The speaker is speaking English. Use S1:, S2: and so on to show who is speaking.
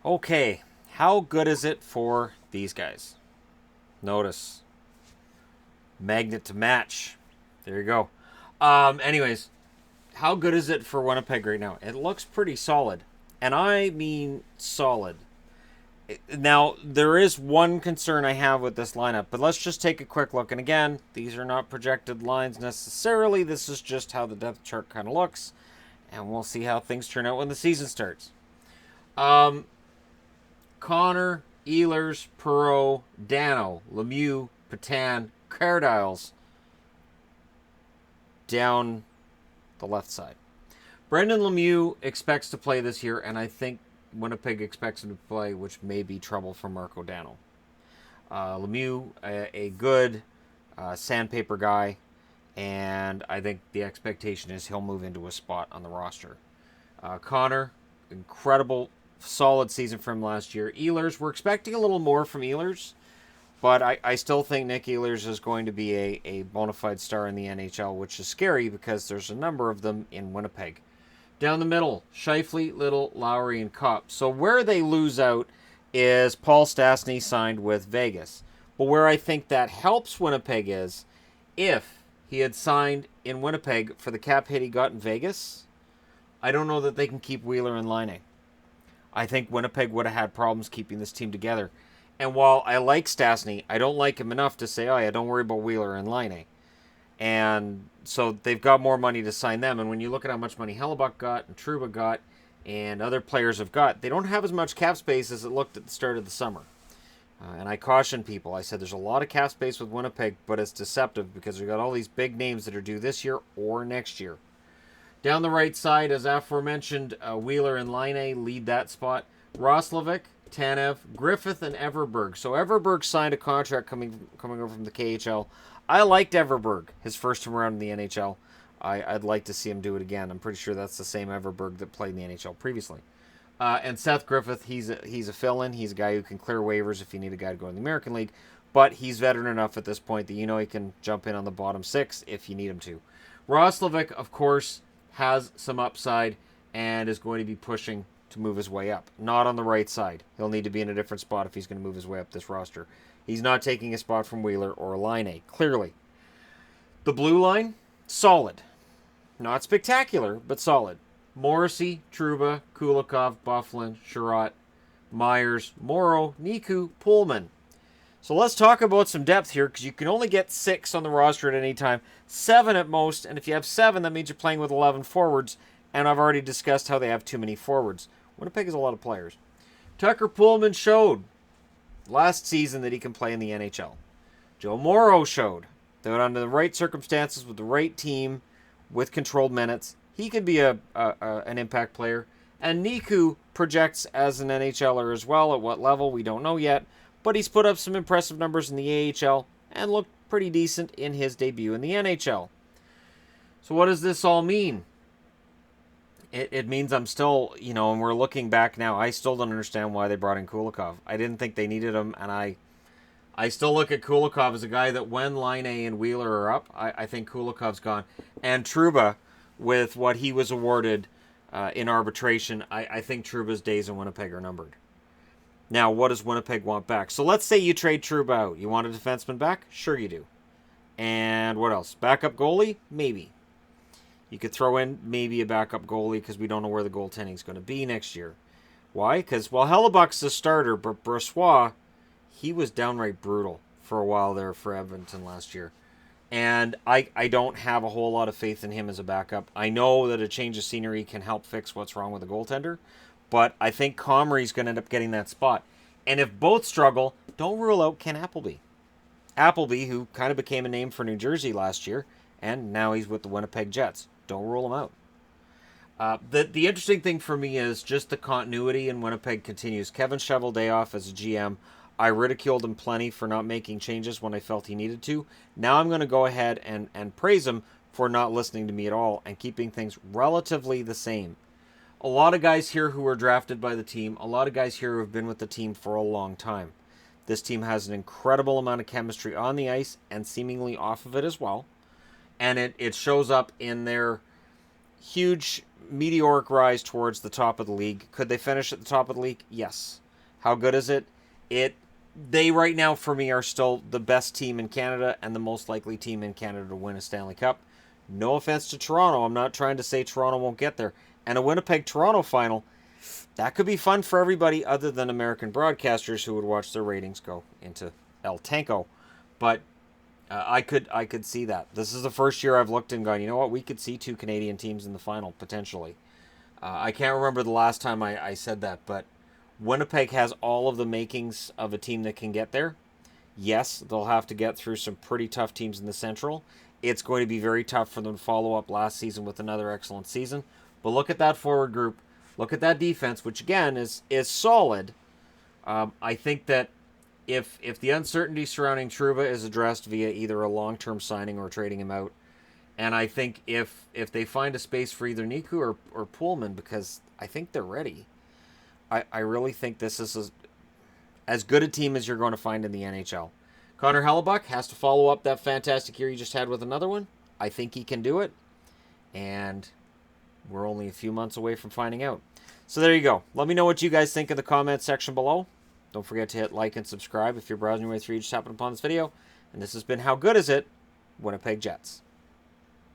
S1: Okay, how good is it for these guys? Notice, magnet to match. There you go. Anyways, how good is it for Winnipeg right now? It looks pretty solid. And I mean solid. Now, there is one concern I have with this lineup, but let's just take a quick look. And again, these are not projected lines necessarily. This is just how the depth chart kind of looks. And we'll see how things turn out when the season starts. Connor, Ehlers, Perreault, Dano, Lemieux, Patan, Cardiles down the left side. Brendan Lemieux expects to play this year, and I think Winnipeg expects him to play, which may be trouble for Marco Dano. Lemieux, a good sandpaper guy, and I think the expectation is he'll move into a spot on the roster. Connor, incredible, solid season from last year. Ehlers, we're expecting a little more from Ehlers, but I still think Nick Ehlers is going to be a bona fide star in the NHL, which is scary because there's a number of them in Winnipeg. Down the middle, Scheifele, Little, Lowry, and Kopp. So where they lose out is Paul Stastny signed with Vegas. But where I think that helps Winnipeg is if he had signed in Winnipeg for the cap hit he got in Vegas, I don't know that they can keep Wheeler and Laine. I think Winnipeg would have had problems keeping this team together. And while I like Stastny, I don't like him enough to say, oh yeah, don't worry about Wheeler and Laine. And so they've got more money to sign them. And when you look at how much money Hellebuck got and Trouba got and other players have got, they don't have as much cap space as it looked at the start of the summer. And I caution people. I said there's a lot of cap space with Winnipeg, but it's deceptive because we've got all these big names that are due this year or next year. Down the right side, as aforementioned, Wheeler and Laine lead that spot. Roslovic, Tanev, Griffith, and Everberg. So Everberg signed a contract coming over from the KHL. I liked Everberg, his first time around in the NHL. I'd like to see him do it again. I'm pretty sure that's the same Everberg that played in the NHL previously. And Seth Griffith, he's a fill-in. He's a guy who can clear waivers if you need a guy to go in the American League. But he's veteran enough at this point that you know he can jump in on the bottom six if you need him to. Roslovic, of course, has some upside and is going to be pushing to move his way up. Not on the right side. He'll need to be in a different spot if he's going to move his way up this roster. He's not taking a spot from Wheeler or Laine, clearly. The blue line, solid. Not spectacular, but solid. Morrissey, Trouba, Kulikov, Bufflin, Sherratt, Myers, Morrow, Niku, Pullman. So let's talk about some depth here, because you can only get 6 on the roster at any time. 7 at most, and if you have 7, that means you're playing with 11 forwards, and I've already discussed how they have too many forwards. Winnipeg has a lot of players. Tucker Pullman showed last season that he can play in the NHL. Joe Morrow showed that under the right circumstances, with the right team, with controlled minutes, he could be an impact player. And Niku projects as an NHLer as well. At what level, we don't know yet. But he's put up some impressive numbers in the AHL and looked pretty decent in his debut in the NHL. So what does this all mean? It means I'm still, and we're looking back now, I still don't understand why they brought in Kulikov. I didn't think they needed him, and I still look at Kulikov as a guy that when Laine and Wheeler are up, I think Kulikov's gone. And Trouba, with what he was awarded in arbitration, I think Trouba's days in Winnipeg are numbered. Now, what does Winnipeg want back? So let's say you trade Trouba out. You want a defenseman back? Sure you do. And what else? Backup goalie? Maybe. You could throw in maybe a backup goalie because we don't know where the goaltending is going to be next year. Why? Because, Hellebuck's the starter, but Brossoit, he was downright brutal for a while there for Edmonton last year. And I don't have a whole lot of faith in him as a backup. I know that a change of scenery can help fix what's wrong with the goaltender, but I think Comrie's going to end up getting that spot. And if both struggle, don't rule out Ken Appleby. Appleby, who kind of became a name for New Jersey last year, and now he's with the Winnipeg Jets. Don't rule him out. The interesting thing for me is just the continuity in Winnipeg continues. Kevin Cheveldayoff as a GM, I ridiculed him plenty for not making changes when I felt he needed to. Now I'm going to go ahead and praise him for not listening to me at all and keeping things relatively the same. A lot of guys here who were drafted by the team, a lot of guys here who have been with the team for a long time. This team has an incredible amount of chemistry on the ice and seemingly off of it as well. And it shows up in their huge meteoric rise towards the top of the league. Could they finish at the top of the league? Yes. How good is it? They right now for me are still the best team in Canada and the most likely team in Canada to win a Stanley Cup. No offense to Toronto. I'm not trying to say Toronto won't get there. And a Winnipeg-Toronto final, that could be fun for everybody other than American broadcasters who would watch their ratings go into El Tanko. But I could see that. This is the first year I've looked and gone, you know what, we could see 2 Canadian teams in the final, potentially. I can't remember the last time I said that, but Winnipeg has all of the makings of a team that can get there. Yes, they'll have to get through some pretty tough teams in the Central. It's going to be very tough for them to follow up last season with another excellent season. But look at that forward group. Look at that defense, which again is solid. I think that if the uncertainty surrounding Trouba is addressed via either a long-term signing or trading him out, and I think if they find a space for either Niku or Pullman, because I think they're ready, I really think this is as good a team as you're going to find in the NHL. Connor Hellebuck has to follow up that fantastic year he just had with another one. I think he can do it, and we're only a few months away from finding out. So there you go. Let me know what you guys think in the comments section below. Don't forget to hit like and subscribe if you're browsing your way through. You just happened upon this video. And this has been How Good Is It? Winnipeg Jets.